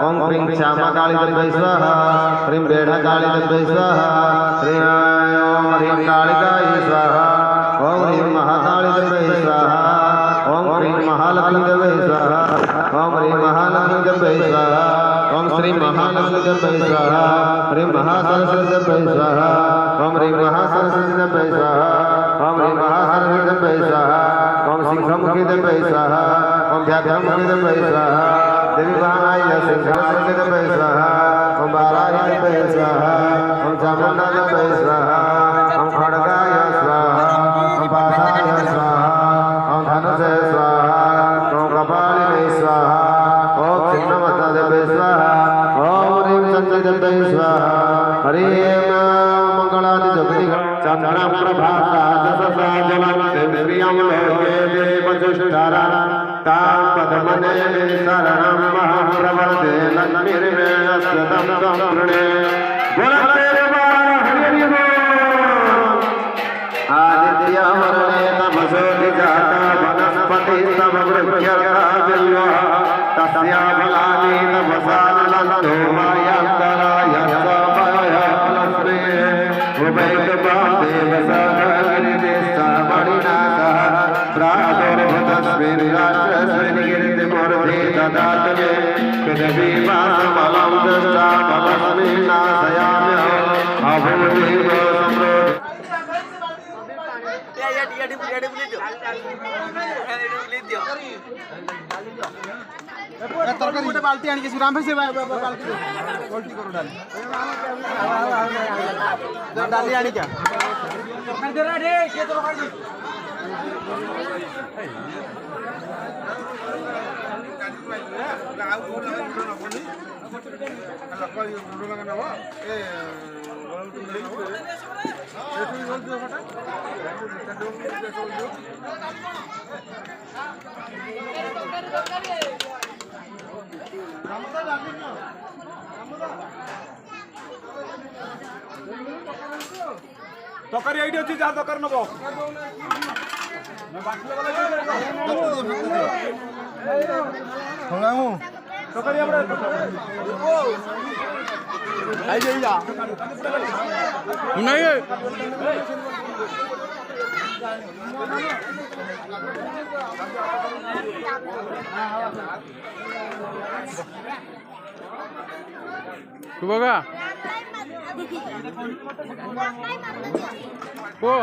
ओम ह्रीं श्यामा काली दत्तै स्वाहा ह्रीं बेढ़ा काली दत्तै स्वाहा ह्रीं ओम ह्रीं कालिकाय स्वाहा ओम ह्रीं महाकाली दत्तै स्वाहा ओम ह्रीं महालक्ष्मी देवै स्वाहा ओम ह्रीं महालक्ष्मी देवै स्वाहा ओम श्री महालक्ष्मी देवै स्वाहा ह्रीं महासरस्वती देवै स्वाहा ओम ह्रीं महासरस्वती देवै स्वाहा ओम ह्रीं महासरस्वती देवै स्वाहा ओम सिंहमुखी देवै स्वाहा ओम व्याघ्रमुखी देवै स्वाहा देवी महामाय सिंहासन देवै स्वाहा ओम बाराही देवै स्वाहा ओम चामुंडा देवै स्वाहा ओम खड्गाय स्वाहा ओम पाशाय स्वाहा ओम धनुषे स्वाहा ओम कपालिने स्वाहा ओम छिन्नमस्ता देवै स्वाहा ओम ह्रीं संजय देवै स्वाहा हरिं मंगलादि जगति चंद्र प्रभासा जससाजनं प्रियं लोके देवजुष्टारा तां पद्मने शरणं महं प्रवदे लक्ष्मीर्मेणस्य तं संवृणे गुणतेरे हरि आदित्यवर्णे तमसोऽधिजाता वनस्पतिः समवृक्षता बिल्वः तस्या फलानि तपसानलन्तो मायान्तराय समयलक्ष्मी उभयतपादेव सहगिरिदेशमणिनाथः प्रादुर्भूतस्मिन् राक्षस्मिन् कीर्तिमूर्ति ददातये पृथिवीवासमलं दृष्टामलस्मिन् नाशयाम्यहम् अभूदेव तरकारी गोटे बाल्टी आनिक राम भाई से बाल्टी करो डाली आनिक तकारी आईडी अच्छी जा तकारी नब तकारी आई जा नहीं बघा को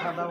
साधा